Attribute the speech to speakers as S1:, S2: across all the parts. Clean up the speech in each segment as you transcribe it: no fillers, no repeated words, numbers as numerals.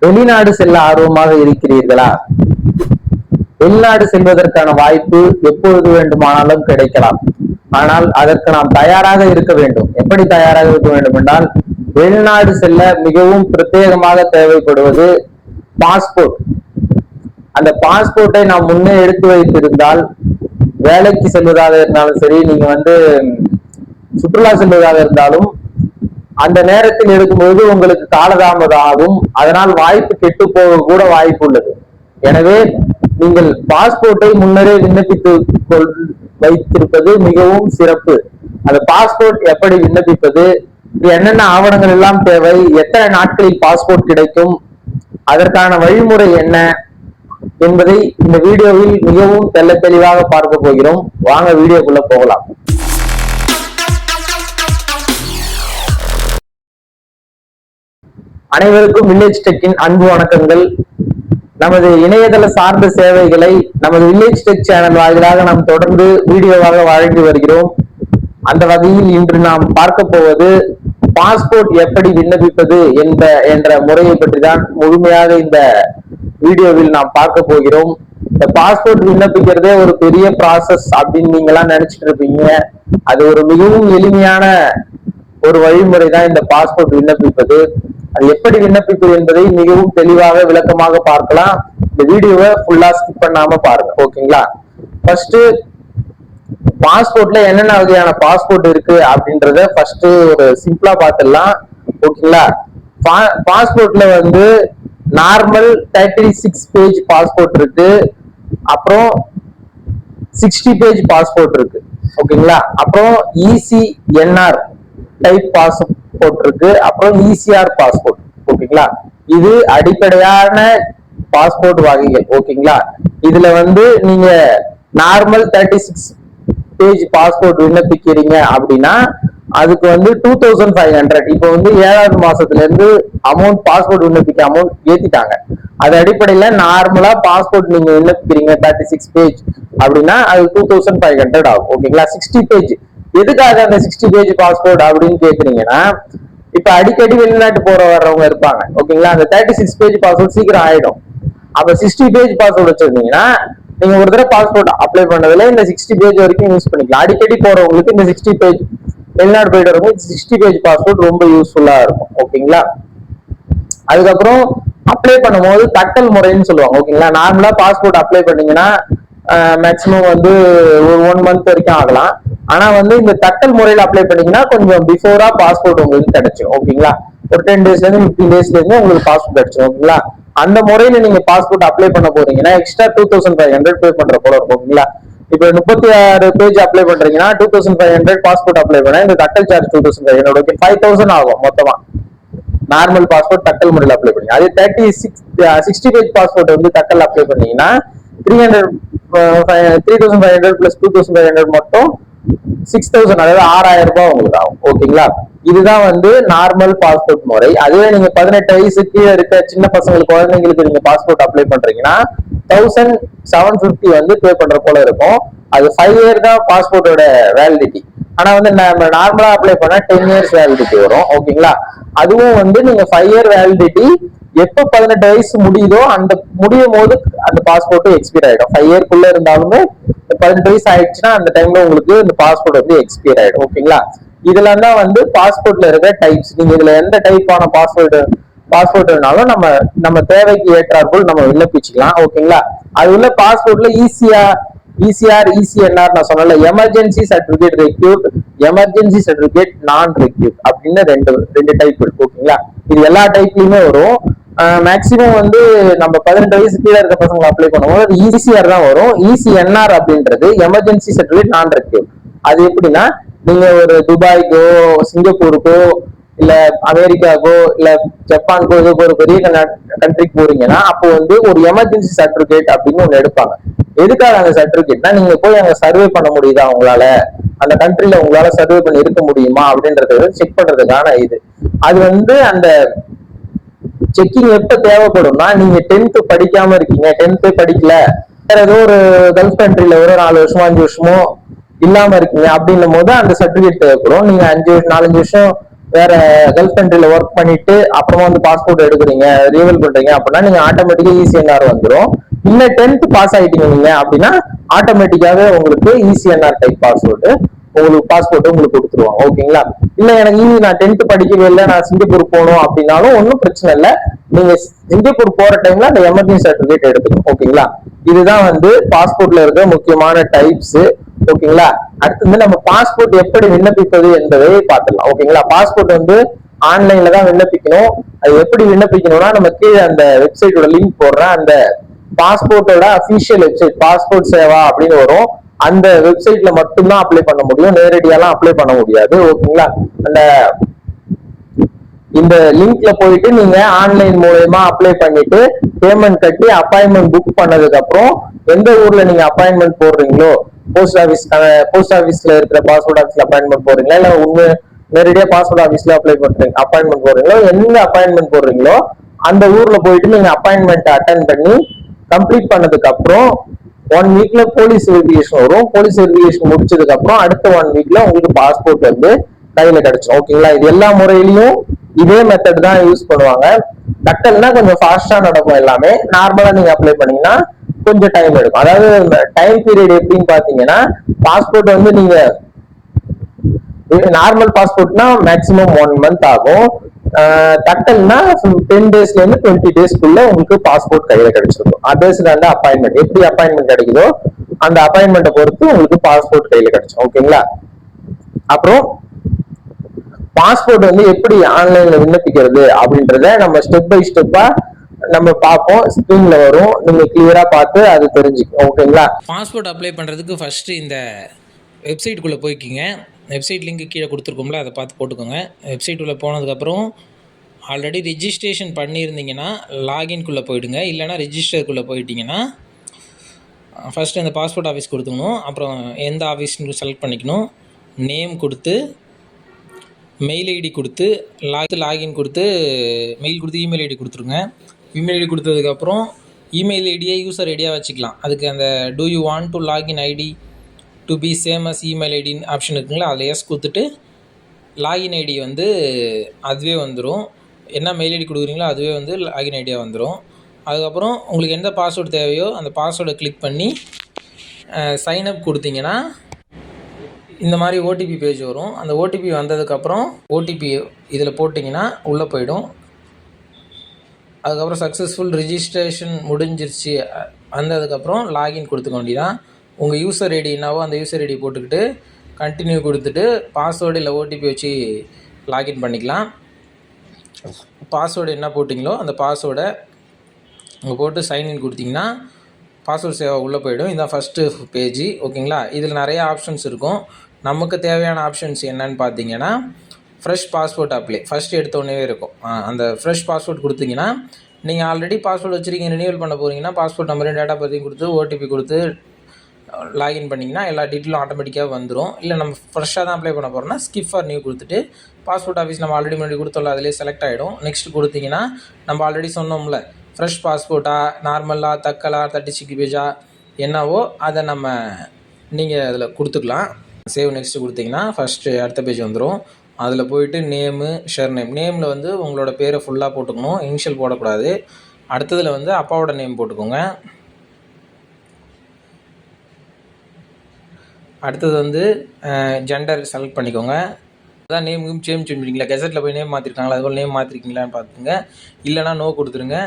S1: வெளிநாடு செல்ல ஆர்வமாக இருக்கிறீர்களா? வெளிநாடு செல்வதற்கான வாய்ப்பு எப்பொழுது வேண்டுமானாலும் கிடைக்கலாம். ஆனால் அதற்கு நாம் தயாராக இருக்க வேண்டும். எப்படி தயாராக இருக்க வேண்டும் என்றால், வெளிநாடு செல்ல மிகவும் பிரத்யேகமாக தேவைப்படுவது பாஸ்போர்ட். அந்த பாஸ்போர்ட்டை நாம் முன்னே எடுத்து வைத்திருந்தால், வேலைக்கு செல்வதாக இருந்தாலும் சரி, நீங்க சுற்றுலா செல்வதாக இருந்தாலும் அந்த நேரத்தில் எடுக்கும்போது உங்களுக்கு காலதாமதம் ஆகும். அதனால் வாய்ப்பு கெட்டு போக கூட வாய்ப்பு உள்ளது. எனவே நீங்கள் பாஸ்போர்ட்டை முன்னரே விண்ணப்பித்து வைத்திருப்பது மிகவும் சிறப்பு. அந்த பாஸ்போர்ட் எப்படி விண்ணப்பிப்பது, என்னென்ன ஆவணங்கள் எல்லாம் தேவை, எத்தனை நாட்களில் பாஸ்போர்ட் கிடைக்கும், அதற்கான வழிமுறை என்ன என்பதை இந்த வீடியோவில் மிகவும் தெளிவாக பார்க்க போகிறோம். வாங்க வீடியோக்குள்ள போகலாம். அனைவருக்கும் வில்லேஜ் டெக்கின் அன்பு வணக்கங்கள். நமது இணையதள சார்ந்த சேவைகளை நமது வில்லேஜ் டெக் சேனல் வாயிலாக நாம் தொடர்ந்து வீடியோவாக வழங்கி வருகிறோம். அந்த வகையில் இன்று நாம் பார்க்க போவது பாஸ்போர்ட் எப்படி விண்ணப்பிப்பது என்ற முறையை பற்றி தான் முழுமையாக இந்த வீடியோவில் நாம் பார்க்க போகிறோம். இந்த பாஸ்போர்ட் விண்ணப்பிக்கிறதே ஒரு பெரிய ப்ராசஸ் அப்படின்னு நீங்க எல்லாம் நினைச்சிட்டு இருப்பீங்க. அது ஒரு மிகவும் எளிமையான ஒரு வழிமுறை தான் இந்த பாஸ்போர்ட் விண்ணப்பிப்பது. அது எப்படி விண்ணப்பிப்பது என்பதை மிகவும் தெளிவாக விளக்கமாக பார்க்கலாம். இந்த வீடியோவை ஃபுல்லா ஸ்கிப் பண்ணாம பாருங்க, ஓகேங்களா? ஃபர்ஸ்ட், பாஸ்போர்ட்ல என்னென்ன வகையான பாஸ்போர்ட் இருக்கு அப்படின்றத ஃபர்ஸ்ட் ஒரு சிம்பிளா பார்த்துடலாம், ஓகேங்களா? பாஸ்போர்ட்ல நார்மல் 36 பேஜ் பாஸ்போர்ட் இருக்கு, அப்புறம் 60 பேஜ் பாஸ்போர்ட் இருக்கு, ஓகேங்களா? அப்புறம் ECNR டைப் பாஸ்போர்ட் இருக்கு, அப்புறம் ECR பாஸ்போர்ட், ஓகேங்களா? இது அடிப்படையான பாஸ்போர்ட் வகைகள், ஓகேங்களா? இதுல நீங்க நார்மல் 36 பேஜ் பாஸ்போர்ட் விண்ணப்பிக்கிறீங்க அப்படின்னா அதுக்கு 2500. இப்போ 7வது மாசத்துல இருந்து அமௌண்ட், பாஸ்போர்ட் விண்ணப்பிக்க அமௌண்ட் ஏத்திட்டாங்க. அது அடிப்படையில நார்மலா பாஸ்போர்ட் நீங்க விண்ணப்பிக்கிறீங்க 36 பேஜ் அப்படின்னா அது 2500 ஆகும், ஓகேங்களா? 60 பேஜ், எதுக்காக அந்த 60 பேஜ் பாஸ்போர்ட் அப்படின்னு கேக்குறீங்கன்னா, இப்ப அடிக்கடி வெளிநாட்டு வர்றவங்க இருப்பாங்க, ஓகேங்களா? அந்த 36 பேஜ் பாஸ்போர்ட் சீக்கிரம் ஆயிடும். அப்ப 60 பேஜ் பாஸ்போர்ட் வச்சிருந்தீங்கன்னா நீங்க ஒரு தடவை பாஸ்போர்ட் அப்ளை பண்ணதுல இந்த 60 பேஜ் வரைக்கும் யூஸ் பண்ணிக்கலாம். அடிக்கடி போறவங்களுக்கு இந்த 60 பேஜ், வெளிநாடு போயிட்டு வரவங்க 60 பேஜ் பாஸ்போர்ட் ரொம்ப யூஸ்ஃபுல்லா இருக்கும், ஓகேங்களா? அதுக்கப்புறம் அப்ளை பண்ணும்போது தட்டல் முறைன்னு சொல்லுவாங்க, ஓகேங்களா? நார்மலா பாஸ்போர்ட் அப்ளை பண்ணீங்கன்னா மேக்சிமம் ஒரு 1 மந்த் வரைக்கும் ஆகலாம். ஆனா இந்த தட்டல் முறையில அப்ளை பண்ணீங்கன்னா கொஞ்சம் பிஃபோரா பாஸ்போர்ட் உங்களுக்கு கிடைச்சிடும், ஓகேங்களா? ஒரு 10 டேஸ்ல இருந்து 15 டேஸ்ல இருந்து உங்களுக்கு பாஸ்போர்ட் கிடைச்சிடும், ஓகேங்களா? அந்த முறையில நீங்க பாஸ்போர்ட் அப்ளை பண்ண போறீங்கன்னா எக்ஸ்ட்ரா 2500 பே பண்ற போல இருக்கும், ஓகேங்களா? இப்ப 36 பேஜ் அப்ளை பண்றீங்கன்னா 2500 பாஸ்போர்ட் அப்ளை பண்ண இந்த தட்டல் சார்ஜ் 2500, ஓகே, 5000 ஆகும் மொத்தமா. நார்மல் பாஸ்போர்ட் தட்டல் முறையில் அப்ளை பண்ணீங்க. அதே 60 பேஜ் பாஸ்போர்ட் தட்டல் அப்ளை பண்ணீங்கன்னா 3500 பிளஸ் 2500 மட்டும் 6000, அதாவது 6000 ரூபாய் உங்களுக்கு ஆகும், ஓகேங்களா? இதுதான் நார்மல் பாஸ்போர்ட் முறை. அதுவே நீங்க 18 வயசுக்கு இருக்க சின்ன பசங்களுக்கு, குழந்தைங்களுக்கு நீங்க பாஸ்போர்ட் அப்ளை பண்றீங்கன்னா 1750 பே பண்ற போல இருக்கும். அது 5 இயர் தான் பாஸ்போர்ட்டோட வேலிடிட்டி. ஆனா நம்ம நார்மலா அப்ளை பண்ணா 10 இயர்ஸ் வேலிடிட்டி வரும், ஓகேங்களா? அதுவும் நீங்க 5 இயர் வேலிடிட்டி எப்ப 18 வயசு முடியுதோ அந்த முடியும் போது அந்த பாஸ்போர்ட் எக்ஸ்பயர் ஆயிடும். 5 இயர்க்குள்ள இருந்தாலுமே 18 வயசு ஆயிடுச்சுன்னா அந்த டைம்ல உங்களுக்கு இந்த பாஸ்போர்ட் எக்ஸ்பயர் ஆயிடும், ஓகேங்களா? இதெல்லாம் தான் பாஸ்போர்ட்ல இருக்க டைப்ஸ். நீங்க இதுல எந்த டைப்பான பாஸ்போர்ட் வேணாலும் நம்ம தேவைக்கு ஏற்றாற்போல் நம்ம விண்ணப்பிச்சுக்கலாம், ஓகேங்களா? அது உள்ள பாஸ்போர்ட்ல ECR ECNR நான் சொன்னல, emergency certificate recruit, emergency certificate நான் ரெக்யூட் அப்படின்னு ரெண்டு டைப் இருக்கு, ஓகேங்களா? இது எல்லா டைப்லயுமே வரும். மேக்சிமம் நம்ம 18 வயசு கீழே இருக்க பசங்களை அப்ளை பண்ணும்போது ECR தான் வரும். ECNR அப்படின்றது எமர்ஜென்சி சர்டிபிகேட் நான் ரெக்யூட். அது எப்படின்னா, நீங்க ஒரு துபாய்க்கோ சிங்கப்பூருக்கோ இல்ல அமெரிக்காக்கோ இல்ல ஜப்பானுக்கோ ஏதோ ஒரு பெரிய கண்ட்ரிக்கு போறீங்கன்னா அப்போ ஒரு எமர்ஜென்சி சர்டிபிகேட் அப்படின்னு ஒண்ணு எடுப்பாங்க. எதுக்காக அந்த சர்டிபிகேட்னா, நீங்க போய் அங்க சர்வே பண்ண முடியுதா, உங்களால அந்த கண்ட்ரில உங்களால சர்வே பண்ணி இருக்க முடியுமா அப்படின்றத செக் பண்றதுக்கான இது. அது அந்த செக்கிங் எப்ப தேவைப்படும்னா, நீங்க 10th படிக்காம இருக்கீங்க, 10th படிக்கல, வேற ஏதோ ஒரு கல்ஃப் கண்ட்ரில ஒரு 4 வருஷமோ 5 வருஷமோ இல்லாம இருக்கீங்க அப்படின்னும் போது அந்த சர்டிபிகேட் தேவைப்படும். நீங்க 4-5 வருஷம் வேற கல்ஃப் கண்ட்ரில ஒர்க் பண்ணிட்டு அப்புறமா வந்து பாஸ்போர்ட் எடுக்கிறீங்க, ரினிவல் பண்றீங்க அப்படின்னா நீங்க ஆட்டோமேட்டிக்கா இசிஎன்ஆர் வந்துடும். இல்ல 10th பாஸ் ஆயிட்டீங்க நீங்க அப்படின்னா ஆட்டோமேட்டிக்காவே உங்களுக்கு இசிஎன்ஆர் டைப் பாஸ்போர்ட் உங்களுக்கு கொடுத்துருவாங்க. ஓகேங்களா? இல்ல எனக்கு நான் 10th படிக்கவே இல்லை, நான் சிங்கப்பூர் போகணும் அப்படின்னாலும் ஒன்றும் பிரச்சனை இல்லை. நீங்க சிங்கப்பூர் போற டைம்ல அந்த எமர்ஜென்சி சர்டிபிகேட் எடுத்துக்கணும். ஓகேங்களா? இதுதான் வந்து பாஸ்போர்ட்ல இருக்க முக்கியமான டைப்ஸ். ஓகேங்களா? அடுத்து வந்து நம்ம பாஸ்போர்ட் எப்படி விண்ணப்பிப்பது என்பதை பார்த்துடலாம். ஓகேங்களா? பாஸ்போர்ட் வந்து ஆன்லைன்ல தான் விண்ணப்பிக்கணும். அது எப்படி விண்ணப்பிக்கணும்னா நம்ம கீழே அந்த வெப்சைட்டோட லிங்க் போடுறேன். அந்த பாஸ்போர்ட்டோட அபிஷியல் வெப்சைட் பாஸ்போர்ட் சேவா அப்படின்னு வரும். அந்த வெப்சைட்ல மட்டும்தான் அப்ளை பண்ண முடியும், நேரடியாலாம் அப்ளை பண்ண முடியாது. ஓகேங்களா? அந்த இந்த லிங்க்ல போயிட்டு நீங்க ஆன்லைன் மூலமா அப்ளை பண்ணிட்டு பேமெண்ட் கட்டி அப்பாயின்மெண்ட் புக் பண்ணதுக்கு அப்புறம் எந்த ஊர்ல நீங்க அப்பாயின்மெண்ட் போடுறீங்களோ, போஸ்ட் ஆபீஸ்ல இருக்கிற பாஸ்போர்ட் ஆபீஸ்ல அப்பாயின்மெண்ட் போடுறீங்களா, இல்ல உண்மை நேரடியா பாஸ்போர்ட் ஆபீஸ்ல அப்பாயின்மெண்ட் போடுறீங்களோ, எந்த அப்பாயின்மெண்ட் போடுறீங்களோ அந்த ஊர்ல போயிட்டு நீங்க அப்பாயின்மெண்ட் அட்டன் பண்ணி கம்ப்ளீட் பண்ணதுக்கு அப்புறம் 1 வீக்ல போலீஸ் வெரிஃபிகேஷன் வரும். போலீஸ் வெரிஃபிகேஷன் முடிச்சதுக்கு அப்புறம் அடுத்த 1 வீக்ல உங்களுக்கு பாஸ்போர்ட் வந்து கையில கிடைச்சிடும். ஓகேங்களா? இது எல்லா முறையிலையும் இதே மெத்தட் தான் யூஸ் பண்ணுவாங்க. டக்கல்னா கொஞ்சம் ஃபாஸ்டா நடக்கும். எல்லாமே நார்மலா நீங்க அப்ளை பண்ணீங்கன்னா கொஞ்சம் டைம் எடுக்கும். அதாவது டைம் பீரியட் எப்படின்னு பாத்தீங்கன்னா, பாஸ்போர்ட் வந்து நீங்க நார்மல் பாஸ்போர்ட்னா மேக்சிமம் 1 மந்த் ஆகும். தட்டல்னா 10 டேஸ்ல இருந்து 20 டேஸ்க்குள்ள உங்களுக்கு பாஸ்போர்ட் கையில கிடைச்சிருக்கும். பேஸ்ட் ஆன் அப்பாயின்மெண்ட், எப்படி அப்பாயின்மெண்ட் கிடைக்குதோ அந்த அப்பாயின்மெண்ட்டை பொறுத்து உங்களுக்கு பாஸ்போர்ட் கையில கிடைச்சிடும். ஓகேங்களா? அப்புறம் பாஸ்போர்ட் வந்து எப்படி ஆன்லைன்ல விண்ணப்பிக்கிறது அப்படின்றத நம்ம ஸ்டெப் பை ஸ்டெப்பா நம்ம பார்ப்போம். ஸ்கிரீன்ல வரும், நீங்க கிளியரா பார்த்து அது தெரிஞ்சுக்கணும். ஓகேங்களா?
S2: பாஸ்போர்ட் அப்ளை பண்ணுறதுக்கு ஃபஸ்ட்டு இந்த வெப்சைட்டுக்குள்ளே போய்க்கிங்க. வெப்சைட் லிங்க் கீழே கொடுத்துருக்கோம்ல, அதை பார்த்து போட்டுக்கோங்க. வெப்சைட் உள்ளே போனதுக்கப்புறம் ஆல்ரெடி ரிஜிஸ்ட்ரேஷன் பண்ணியிருந்தீங்கன்னா லாகின்குள்ளே போயிடுங்க. இல்லைனா ரிஜிஸ்டருக்குள்ளே போயிட்டீங்கன்னா ஃபஸ்ட்டு அந்த பாஸ்போர்ட் ஆஃபீஸ் கொடுத்துக்கணும். அப்புறம் எந்த ஆஃபீஸ்னு செலக்ட் பண்ணிக்கணும். நேம் கொடுத்து மெயில் ஐடி கொடுத்து லாகின் கொடுத்து மெயில் கொடுத்து இமெயில் ஐடி கொடுத்துருங்க. இமெயில் ஐடி கொடுத்ததுக்கப்புறம் இமெயில் ஐடியை யூசர் ஐடியாக வச்சுக்கலாம். அதுக்கு அந்த do you want to login ID to be same as email ஐடின்னு ஆப்ஷன் இருக்குங்களா, அதில் எஸ் கொடுத்துட்டு லாகின் ஐடி வந்து அதுவே வந்துடும். என்ன மெயில் ஐடி கொடுக்குறீங்களோ அதுவே வந்து லாகின் ஐடியாக வந்துடும். அதுக்கப்புறம் உங்களுக்கு எந்த பாஸ்வேர்டு தேவையோ அந்த பாஸ்வேர்டை கிளிக் பண்ணி சைன்அப் கொடுத்தீங்கன்னா இந்த மாதிரி ஓடிபி பேஜ் வரும். அந்த ஓடிபி வந்ததுக்கப்புறம் ஓடிபி இதில் போட்டிங்கன்னா உள்ளே போயிடும். அதுக்கப்புறம் சக்ஸஸ்ஃபுல் ரிஜிஸ்ட்ரேஷன் முடிஞ்சிருச்சு. வந்ததுக்கப்புறம் லாகின் கொடுத்துக்க வேண்டியதான். உங்கள் யூசர் ஐடி என்னவோ அந்த யூசர் ஐடி போட்டுக்கிட்டு கண்டினியூ கொடுத்துட்டு பாஸ்வேர்டு இல்லை ஓடிபி வச்சு லாகின் பண்ணிக்கலாம். பாஸ்வேர்டு என்ன போட்டிங்களோ அந்த பாஸ்வேர்டை உங்கள் போட்டு சைன்இன் கொடுத்தீங்கன்னா பாஸ்வேர்டு சேவா உள்ளே போயிடும். இதுதான் ஃபஸ்ட்டு பேஜ். ஓகேங்களா? இதில் நிறைய ஆப்ஷன்ஸ் இருக்கும். நமக்கு தேவையான ஆப்ஷன்ஸ் என்னன்னு பார்த்தீங்கன்னா, ஃப்ரெஷ் பாஸ்போர்ட் அப்ளை ஃபஸ்ட்டு எடுத்தோடனே இருக்கும். அந்த ஃப்ரெஷ் பாஸ்போர்ட் கொடுத்தீங்கன்னா நீங்கள் ஆல்ரெடி பாஸ்போர்ட் வச்சுருக்கீங்க, ரினியூவல் பண்ண போகிறீங்கன்னா பாஸ்போர்ட் நம்பரையும் டேட்டா பற்றியும் கொடுத்து ஓடிபி கொடுத்து லாகின் பண்ணிங்கன்னா எல்லா டீட்டெயிலும் ஆட்டோமேட்டிக்காக வந்துடும். இல்லை நம்ம ஃப்ரெஷ்ஷாக தான் அப்ளை பண்ண போகிறோம்னா ஸ்கிப் ஃபார் நியூ கொடுத்துட்டு பாஸ்போர்ட் ஆஃபீஸ் நம்ம ஆல்ரெடி முன்னாடி கொடுத்தோம்ல அதிலே செலக்ட் ஆகிடும். நெக்ஸ்ட் கொடுத்தீங்கன்னா நம்ம ஆல்ரெடி சொன்னோம்ல ஃப்ரெஷ் பாஸ்போர்ட்டா நார்மலாக தக்கலா 36 பேஜா என்னவோ அதை நம்ம நீங்கள் அதில் கொடுத்துக்கலாம். சேவ் நெக்ஸ்ட்டு கொடுத்தீங்கன்னா ஃபஸ்ட்டு அடுத்த பேஜ் வந்துடும். அதில் போயிட்டு நேமு ஷேர் நேமில் வந்து உங்களோட பேரை ஃபுல்லாக போட்டுக்கணும், இனிஷியல் போடக்கூடாது. அடுத்ததில் வந்து அப்பாவோட நேம் போட்டுக்கோங்க. அடுத்தது வந்து ஜெண்டர் செலக்ட் பண்ணிக்கோங்க. அதான் நேம் சேஞ்ச் பண்ணிங்களா, கெசட்டில் போய் நேம் மாற்றிருக்காங்களா, அதுபோல் நேம் மாற்றிருக்கீங்களான்னு பார்த்துங்க. இல்லைனா நோ கொடுத்துருங்க.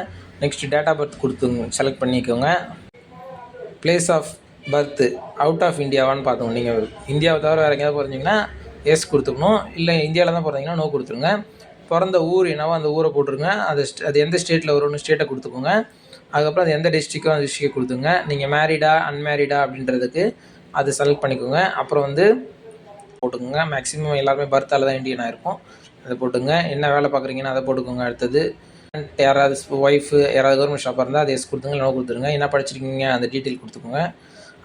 S2: நெக்ஸ்ட்டு டேட் ஆஃப் பர்த் கொடுத்துங்க, செலக்ட் பண்ணிக்கோங்க. Place of birth out of இந்தியாவான்னு பார்த்துங்க. நீங்கள் இந்தியாவை தவிர வேறு எங்கேயாவது பிறந்தீங்கன்னா எஸ் கொடுத்துக்கணும். இல்லை இந்தியாவில் தான் பிறந்தீங்கன்னா நோ கொடுத்துருங்க. பிறந்த ஊர் என்னவோ அந்த ஊரை போட்டுருங்க. அது எந்த ஸ்டேட்டில் வரும்னு ஸ்டேட்டை கொடுத்துக்கோங்க. அதுக்கப்புறம் அது எந்த டிஸ்ட்ரிக்கோ அந்த டிஸ்ட்ரிக்கை கொடுத்துங்க. நீங்கள் மேரிடா அன்மேரிடா அப்படின்றதுக்கு அது செலக்ட் பண்ணிக்கோங்க. அப்புறம் வந்து போட்டுக்கோங்க. மேக்ஸிமம் எல்லாருமே பர்த்தால் தான் இந்தியனாக இருக்கும், அதை போட்டுங்க. என்ன வேலை பார்க்குறீங்கன்னா அதை போட்டுக்கோங்க. அடுத்தது யாராவது ஒய்ஃபு யாராவது கவர்மெண்ட் ஷாப்பாக இருந்தால் அதை எஸ் கொடுத்துங்க, இல்லை நோ கொடுத்துருங்க. என்ன படிச்சிருக்கீங்க அந்த டீட்டெயில் கொடுத்துக்கோங்க.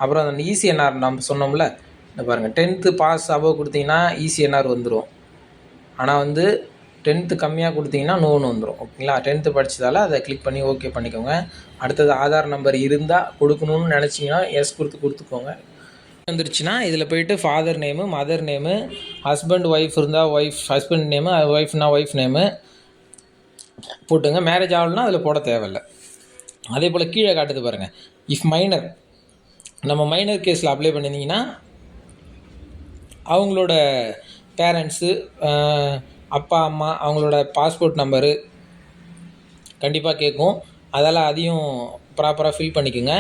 S2: அப்புறம் அந்த இசிஎன்ஆர் நம்ம சொன்னோம்ல, இந்த பாருங்கள் 10th பாஸ் அபோவ் கொடுத்தீங்கன்னா இசிஎன்ஆர் வந்துடும். ஆனால் வந்து 10th கம்மியாக கொடுத்தீங்கன்னா நோன்னு வந்துடும். ஓகேங்களா? 10th படித்ததால் அதை கிளிக் பண்ணி ஓகே பண்ணிக்கோங்க. அடுத்தது ஆதார் நம்பர் இருந்தால் கொடுக்கணும்னு நினச்சிங்கன்னா எஸ் கொடுத்துக்கோங்க. வந்துருச்சுன்னா இதில் போயிட்டு father name, mother name, husband wife இருந்தால் ஒய்ஃப் ஹஸ்பண்ட் நேமு, ஒய்ஃப்னா ஒய்ஃப் நேமு போட்டுங்க. மேரேஜ் ஆகலைன்னா அதில் போட தேவையில்லை. அதே போல் கீழே காட்டுது பாருங்கள், இஃப் மைனர், நம்ம மைனர் கேஸில் அப்ளை பண்ணியிருந்தீங்கன்னா அவங்களோட பேரண்ட்ஸு, அப்பா அம்மா, அவங்களோட பாஸ்போர்ட் நம்பரு கண்டிப்பாக கேட்கும். அதெல்லாம் அதையும் ப்ராப்பராக ஃபில் பண்ணிக்கோங்க.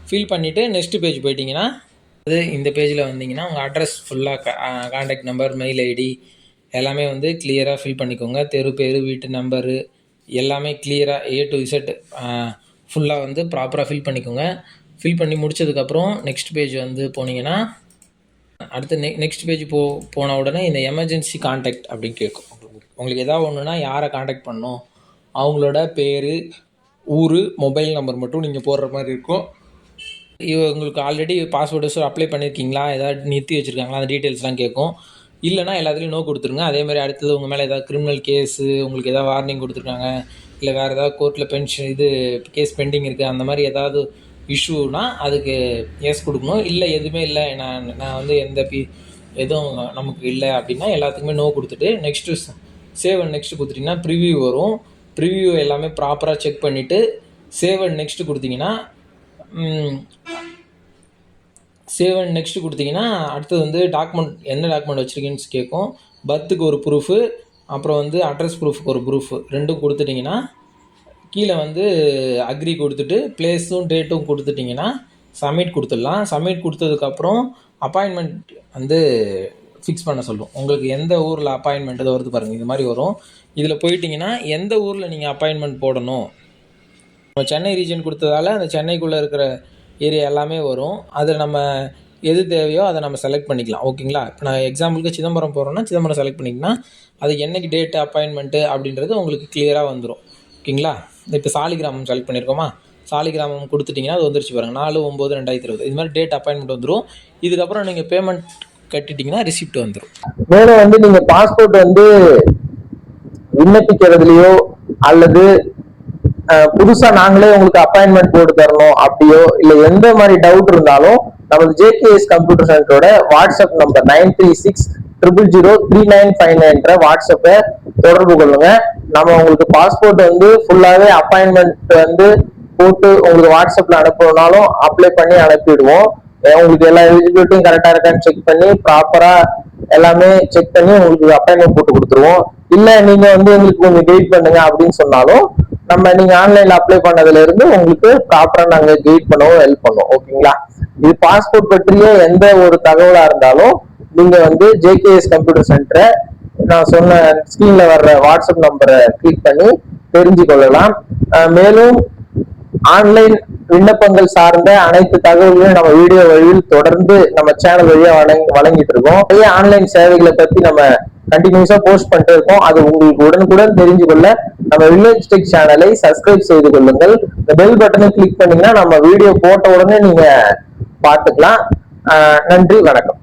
S2: ஃபில் பண்ணிவிட்டு நெக்ஸ்ட் பேஜ் போயிட்டிங்கன்னா அது இந்த பேஜில் வந்தீங்கன்னா உங்கள் அட்ரஸ் ஃபுல்லாக கான்டாக்ட் நம்பர், மெயில் ஐடி எல்லாமே வந்து கிளியராக ஃபில் பண்ணிக்கோங்க. தெரு பேர், வீட்டு நம்பரு எல்லாமே கிளியராக A to Z ஃபுல்லாக வந்து ப்ராப்பராக ஃபில் பண்ணிக்கோங்க. ஃபில் பண்ணி முடித்ததுக்கப்புறம் நெக்ஸ்ட் பேஜ் வந்து போனீங்கன்னா அடுத்து நெக்ஸ்ட் பேஜ் போன உடனே இந்த எமர்ஜென்சி கான்டாக்ட் அப்படின்னு கேட்கும். உங்களுக்கு எதாவது ஒன்றுனா யாரை கான்டாக்ட் பண்ணணும், அவங்களோட பேர், ஊர், மொபைல் நம்பர் மட்டும் நீங்கள் போடுற மாதிரி இருக்கும். உங்களுக்கு ஆல்ரெடி பாஸ்போர்ட் அப்ளை பண்ணியிருக்கீங்களா, ஏதாவது நிறுத்தி வச்சுருக்காங்களா, அந்த டீட்டெயில்ஸ்லாம் கேட்கும். இல்லைனா எல்லாத்துலேயும் நோ கொடுத்துருங்க. அதேமாதிரி அடுத்தது உங்கள் மேலே ஏதாவது கிரிமினல் கேஸு, உங்களுக்கு எதாவது வார்னிங் கொடுத்துருக்காங்க, இல்லை வேறு ஏதாவது கோர்ட்டில் பென்ஷன் கேஸ் பெண்டிங் இருக்குது, அந்த மாதிரி ஏதாவது இஷ்யூனா அதுக்கு எஸ் கொடுக்கணும். இல்லை எதுவுமே இல்லை, நான் வந்து எதுவும் நமக்கு இல்லை அப்படின்னா எல்லாத்துக்குமே நோ கொடுத்துட்டு நெக்ஸ்ட்டு சேவ் அண்ட் நெக்ஸ்ட்டு கொடுத்துட்டிங்கன்னா ப்ரிவ்யூ வரும். ப்ரிவ்யூ எல்லாமே ப்ராப்பராக செக் பண்ணிவிட்டு சேவ் அண்ட் நெக்ஸ்ட்டு கொடுத்தீங்கன்னா அடுத்தது வந்து டாக்குமெண்ட், என்ன டாக்குமெண்ட் வச்சுருக்கீங்கன்னு கேட்கும். பர்த்துக்கு ஒரு ப்ரூஃபு, அப்புறம் வந்து அட்ரஸ் ப்ரூஃபுக்கு ஒரு ப்ரூஃபு, ரெண்டும் கொடுத்துட்டிங்கன்னா கீழே வந்து அக்ரி கொடுத்துட்டு ப்ளேஸும் டேட்டும் கொடுத்துட்டிங்கன்னா சப்மிட் கொடுத்துடலாம். சப்மிட் கொடுத்ததுக்கப்புறம் அப்பாயின்மெண்ட் வந்து ஃபிக்ஸ் பண்ண சொல்லும். உங்களுக்கு எந்த ஊரில் அப்பாயின்மெண்ட் இதை வருது பாருங்கள், இது மாதிரி வரும். இதில் போயிட்டிங்கன்னா எந்த ஊரில் நீங்கள் அப்பாயின்மெண்ட் போடணும், நம்ம சென்னை ரீஜன் கொடுத்ததால அந்த சென்னைக்குள்ளே இருக்கிற ஏரியா எல்லாமே வரும். அதில் நம்ம எது தேவையோ அதை நம்ம செலக்ட் பண்ணிக்கலாம். ஓகேங்களா? இப்போ நான் எக்ஸாம்பிளுக்கு சிதம்பரம் போகிறோன்னா சிதம்பரம் செலக்ட் பண்ணிங்கன்னா அது என்னைக்கு டேட்டு அப்பாயின்மெண்ட்டு அப்படின்றது உங்களுக்கு கிளியராக வந்துடும். ஓகேங்களா? இப்போ சாலிகிராமம் செலக்ட் பண்ணியிருக்கோமா, சாலிகிராமம் கொடுத்துட்டிங்கன்னா அது வந்துருச்சு பாருங்கள், 4/9/2020 இது மாதிரி டேட் அப்பாயின்மெண்ட் வந்துடும். இதுக்கப்புறம் நீங்கள் பேமெண்ட் கட்டிட்டிங்கன்னா ரிசிப்ட் வந்துடும்.
S1: மேலும் வந்து நீங்கள் பாஸ்போர்ட் வந்து விண்ணப்பிக்கிறதுலையோ அல்லது புதுசா நாங்களே உங்களுக்கு அப்பாயின்மெண்ட் போட்டு தரணும் அப்படியோ இல்ல எந்த மாதிரி டவுட் இருந்தாலும் நமது JKS கம்ப்யூட்டர் சென்டரோட வாட்ஸ்அப் நம்பர் 9360003959 வாட்ஸ்அப்பை தொடர்பு கொள்ளுங்க. நம்ம உங்களுக்கு பாஸ்போர்ட் வந்து ஃபுல்லாவே அப்பாயின்மெண்ட் வந்து போட்டு உங்களுக்கு வாட்ஸ்அப்ல அனுப்பணும்னாலும் அப்ளை பண்ணி அனுப்பிடுவோம். உங்களுக்கு எல்லா எலிஜிபிலிட்டியும் கரெக்டா இருக்கான்னு செக் பண்ணி ப்ராப்பரா எல்லாமே செக் பண்ணி உங்களுக்கு அப்பாயின்மெண்ட் போட்டு கொடுத்துருவோம். இல்ல நீங்க வந்து எங்களுக்கு கொஞ்சம் கைட் பண்ணுங்க அப்படின்னு சொன்னாலும் நீங்க ஆன்லைன்ல அப்ளை பண்ணதுல இருந்து உங்களுக்கு ப்ராப்பரா நாங்க கைட் பண்ணவும் ஹெல்ப் பண்ணுவோம். ஓகேங்களா? இது பாஸ்போர்ட் பற்றிய எந்த ஒரு தகவலா இருந்தாலும் நீங்க வந்து JKS கம்ப்யூட்டர் சென்டரை நான் சொன்ன ஸ்கிரீன்ல வர்ற வாட்ஸ்அப் நம்பரை கிளிக் பண்ணி தெரிஞ்சு கொள்ளலாம். மேலும் ஆன்லைன் விண்ணப்பங்கள் சார்ந்த அனைத்து தகவல்களையும் நம்ம வீடியோ வழியில் தொடர்ந்து நம்ம சேனல் வழியா வழங்கிட்டு இருக்கோம். நிறைய ஆன்லைன் சேவைகளை பத்தி நம்ம கண்டினியூஸா போஸ்ட் பண்ணிட்டு இருக்கோம். அது உங்களுக்கு உடனுக்குடன் தெரிஞ்சு கொள்ள நம்ம வில்லேஜ் டெக் சேனலை சப்ஸ்கிரைப் செய்து கொள்ளுங்கள். இந்த பெல் பட்டனை கிளிக் பண்ணீங்கன்னா நம்ம வீடியோ போட்ட உடனே நீங்க பார்த்துக்கலாம். நன்றி, வணக்கம்.